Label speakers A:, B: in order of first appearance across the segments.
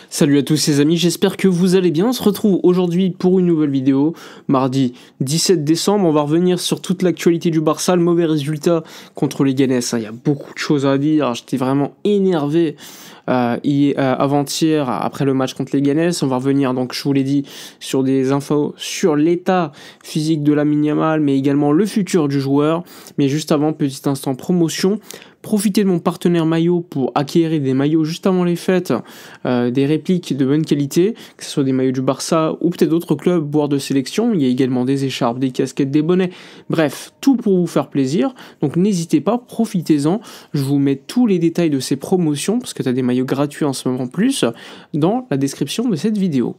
A: Salut à tous les amis, j'espère que vous allez bien. On se retrouve aujourd'hui pour une nouvelle vidéo, mardi 17 décembre. On va revenir sur toute l'actualité du Barça, le mauvais résultat contre les Ganes. Il y a beaucoup de choses à dire, j'étais vraiment énervé avant-hier après le match contre les Ganes. On va revenir, donc je vous l'ai dit, sur des infos sur l'état physique de Lamine Yamal, mais également le futur du joueur. Mais juste avant, petit instant promotion. Profitez de mon partenaire maillot pour acquérir des maillots juste avant les fêtes, des répliques de bonne qualité, que ce soit des maillots du Barça ou peut-être d'autres clubs, voire de sélection. Il y a également des écharpes, des casquettes, des bonnets, bref, tout pour vous faire plaisir. Donc n'hésitez pas, profitez-en. Je vous mets tous les détails de ces promotions, parce que tu as des maillots gratuits en ce moment plus, dans la description de cette vidéo.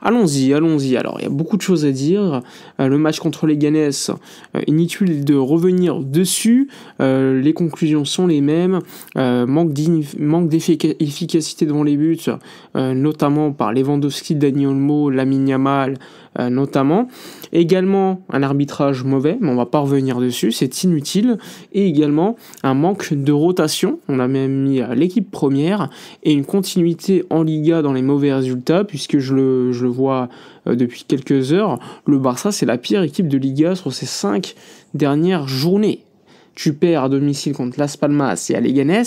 A: Allons-y. Alors, il y a beaucoup de choses à dire. Le match contre les Ganes, inutile de revenir dessus. Les conclusions sont les mêmes. Manque d'efficacité devant les buts, notamment par Lewandowski, Dani Olmo, Lamine Yamal, notamment. Également, un arbitrage mauvais, mais on va pas revenir dessus, c'est inutile. Et également, un manque de rotation. On a même mis l'équipe première et une continuité en Liga dans les mauvais résultats, puisque je le vois depuis quelques heures. Le Barça, c'est la pire équipe de Liga sur ces 5 dernières journées. Tu perds à domicile contre Las Palmas et à Leganés,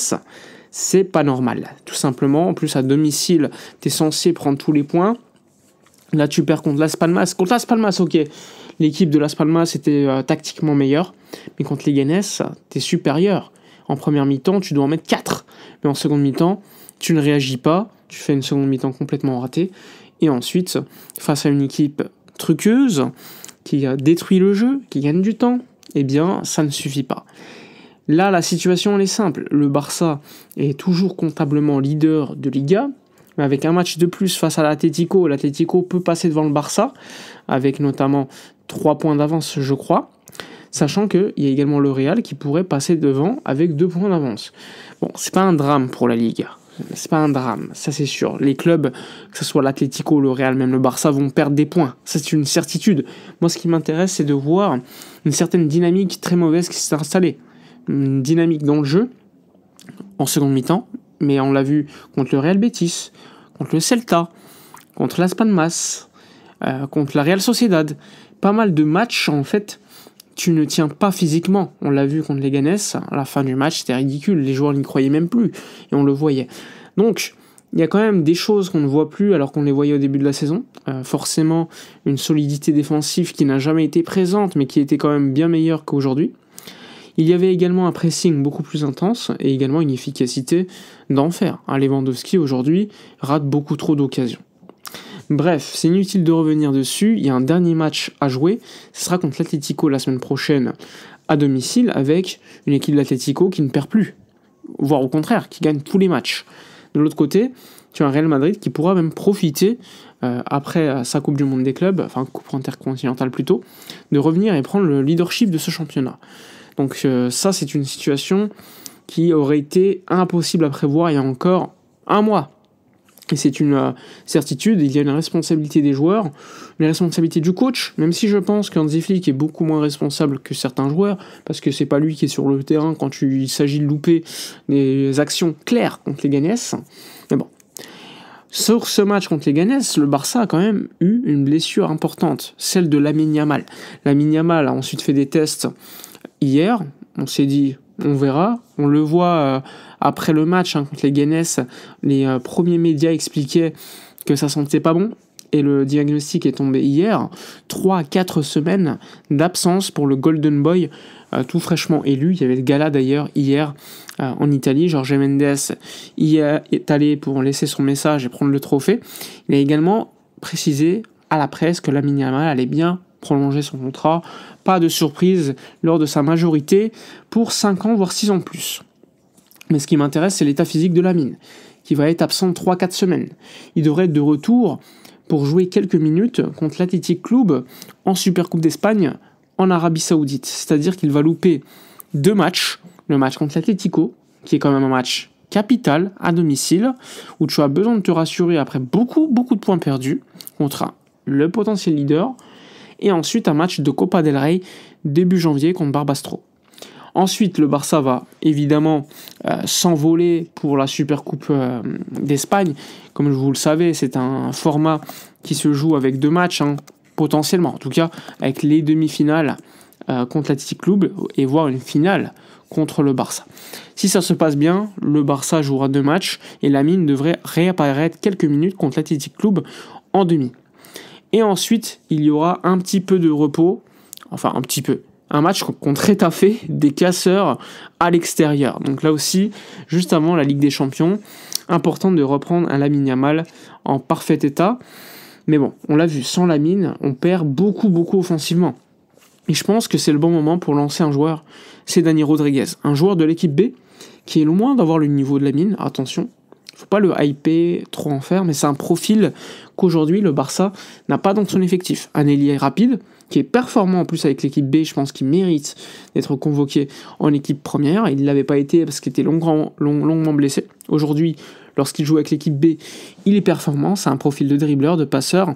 A: c'est pas normal, tout simplement. En plus, à domicile, t'es censé prendre tous les points. Là, tu perds contre Las Palmas. Contre Las Palmas, ok, l'équipe de Las Palmas était tactiquement meilleure, mais contre Leganés, t'es supérieur. En première mi-temps, tu dois en mettre 4, mais en seconde mi-temps, tu ne réagis pas, tu fais une seconde mi-temps complètement ratée, et ensuite, face à une équipe truqueuse, qui a détruit le jeu, qui gagne du temps, eh bien, ça ne suffit pas. Là, la situation, elle est simple. Le Barça est toujours comptablement leader de Liga, mais avec un match de plus face à l'Atlético, l'Atlético peut passer devant le Barça, avec notamment 3 points d'avance, je crois, sachant qu'il y a également le Real qui pourrait passer devant avec 2 points d'avance. Bon, c'est pas un drame pour la Liga. C'est pas un drame, ça c'est sûr. Les clubs, que ce soit l'Atlético, le Real, même le Barça, vont perdre des points. Ça c'est une certitude. Moi ce qui m'intéresse, c'est de voir une certaine dynamique très mauvaise qui s'est installée. Une dynamique dans le jeu, en seconde mi-temps, mais on l'a vu contre le Real Betis, contre le Celta, contre Las Palmas, contre la Real Sociedad. Pas mal de matchs, en fait, tu ne tiens pas physiquement. On l'a vu contre les Ganes, à la fin du match, c'était ridicule. Les joueurs n'y croyaient même plus, et on le voyait. Donc, il y a quand même des choses qu'on ne voit plus alors qu'on les voyait au début de la saison. Forcément, une solidité défensive qui n'a jamais été présente, mais qui était quand même bien meilleure qu'aujourd'hui. Il y avait également un pressing beaucoup plus intense et également une efficacité d'enfer. Lewandowski, aujourd'hui, rate beaucoup trop d'occasions. Bref, c'est inutile de revenir dessus. Il y a un dernier match à jouer. Ce sera contre l'Atlético la semaine prochaine à domicile avec une équipe de l'Atlético qui ne perd plus. Voire au contraire, qui gagne tous les matchs. De l'autre côté, tu as un Real Madrid qui pourra même profiter, après sa Coupe du Monde des clubs, enfin Coupe intercontinentale plutôt, de revenir et prendre le leadership de ce championnat. Donc ça, c'est une situation qui aurait été impossible à prévoir il y a encore un mois. Et c'est une certitude, il y a une responsabilité des joueurs, une responsabilité du coach, même si je pense qu'Hansi Flick est beaucoup moins responsable que certains joueurs, parce que c'est pas lui qui est sur le terrain quand il s'agit de louper des actions claires contre les Ganes. Mais bon. Sur ce match contre les Ganes, le Barça a quand même eu une blessure importante, celle de Lamine Yamal. Lamine Yamal a ensuite fait des tests hier, on s'est dit, on verra. On le voit après le match contre les Ganes, les premiers médias expliquaient que ça sentait pas bon. Et le diagnostic est tombé hier. 3 à 4 semaines d'absence pour le Golden Boy, tout fraîchement élu. Il y avait le gala d'ailleurs hier en Italie. Jorge Mendes y est allé pour laisser son message et prendre le trophée. Il a également précisé à la presse que Lamine Yamal allait bien prolonger son contrat. Pas de surprise lors de sa majorité pour 5 ans, voire 6 ans de plus. Mais ce qui m'intéresse, c'est l'état physique de Lamine, qui va être absent 3-4 semaines. Il devrait être de retour pour jouer quelques minutes contre l'Athletic Club en Supercoupe d'Espagne en Arabie Saoudite. C'est-à-dire qu'il va louper 2 matchs. Le match contre l'Atlético, qui est quand même un match capital à domicile, où tu as besoin de te rassurer après beaucoup de points perdus contre le potentiel leader, et ensuite un match de Copa del Rey début janvier contre Barbastro. Ensuite, le Barça va évidemment s'envoler pour la Supercoupe d'Espagne. Comme vous le savez, c'est un format qui se joue avec 2 matchs, hein, potentiellement. En tout cas, avec les demi-finales contre l'Athletic Club et voire une finale contre le Barça. Si ça se passe bien, le Barça jouera 2 matchs et Lamine devrait réapparaître quelques minutes contre l'Athletic Club en demi. Et ensuite, il y aura un petit peu de repos, enfin un petit peu, un match contre Getafe des casseurs à l'extérieur. Donc là aussi, juste avant la Ligue des Champions, important de reprendre un Lamine Yamal en parfait état. Mais bon, on l'a vu, sans Lamine, on perd beaucoup offensivement. Et je pense que c'est le bon moment pour lancer un joueur, c'est Dani Rodriguez, un joueur de l'équipe B qui est loin d'avoir le niveau de Lamine, attention. Il ne faut pas le hyper, trop en faire, mais c'est un profil qu'aujourd'hui le Barça n'a pas dans son effectif. Un ailier rapide, qui est performant en plus avec l'équipe B, je pense qu'il mérite d'être convoqué en équipe première. Il ne l'avait pas été parce qu'il était longuement blessé. Aujourd'hui, lorsqu'il joue avec l'équipe B, il est performant, c'est un profil de dribbleur, de passeur,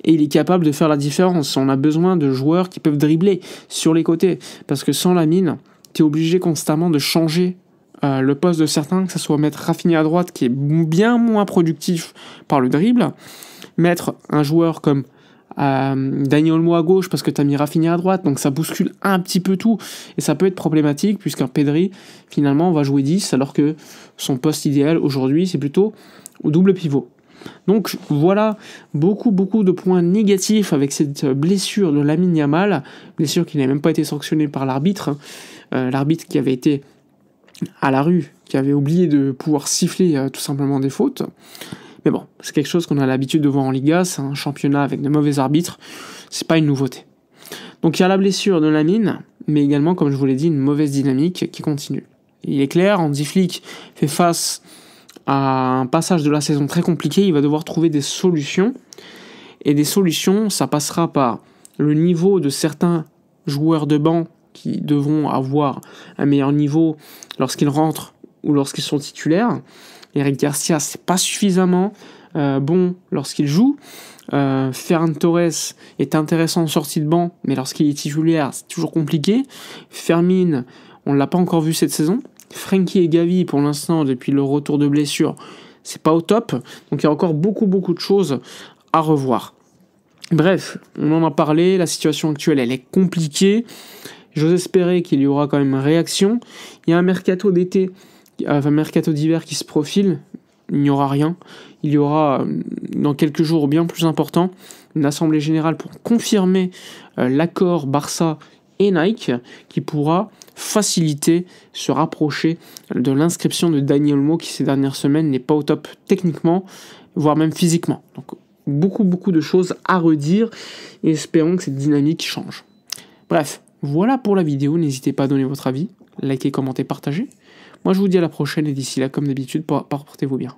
A: et il est capable de faire la différence. On a besoin de joueurs qui peuvent dribbler sur les côtés, parce que sans Lamine, tu es obligé constamment de changer le poste de certains, que ce soit mettre Rafinha à droite, qui est bien moins productif par le dribble, mettre un joueur comme Dani Olmo à gauche parce que tu as mis Rafinha à droite, donc ça bouscule un petit peu tout, et ça peut être problématique, puisqu'un Pedri, finalement, va jouer 10, alors que son poste idéal aujourd'hui, c'est plutôt au double pivot. Donc voilà, beaucoup de points négatifs avec cette blessure de Lamine Yamal, blessure qui n'a même pas été sanctionnée par l'arbitre, l'arbitre qui avait été à la rue, qui avait oublié de pouvoir siffler tout simplement des fautes. Mais bon, c'est quelque chose qu'on a l'habitude de voir en Liga, c'est un championnat avec de mauvais arbitres, c'est pas une nouveauté. Donc il y a la blessure de Lamine, mais également, comme je vous l'ai dit, une mauvaise dynamique qui continue. Il est clair, Hansi Flick fait face à un passage de la saison très compliqué, il va devoir trouver des solutions, et des solutions, ça passera par le niveau de certains joueurs de banc qui devront avoir un meilleur niveau lorsqu'ils rentrent ou lorsqu'ils sont titulaires. Eric Garcia, c'est pas suffisamment bon lorsqu'il joue. Ferran Torres est intéressant en sortie de banc, mais lorsqu'il est titulaire, c'est toujours compliqué. Fermin, on l'a pas encore vu cette saison. Frenkie et Gavi, pour l'instant, depuis le retour de blessure, c'est pas au top. Donc il y a encore beaucoup de choses à revoir. Bref, on en a parlé, la situation actuelle, elle est compliquée. J'ose espérer qu'il y aura quand même une réaction. Il y a un mercato d'été, un mercato d'hiver qui se profile. Il n'y aura rien. Il y aura, dans quelques jours bien plus important, une assemblée générale pour confirmer l'accord Barça et Nike, qui pourra faciliter, se rapprocher de l'inscription de Dani Olmo, qui ces dernières semaines n'est pas au top techniquement, voire même physiquement. Donc beaucoup de choses à redire, et espérons que cette dynamique change. Bref, voilà pour la vidéo, n'hésitez pas à donner votre avis, likez, commentez, partagez. Moi je vous dis à la prochaine, et d'ici là, comme d'habitude, portez-vous bien.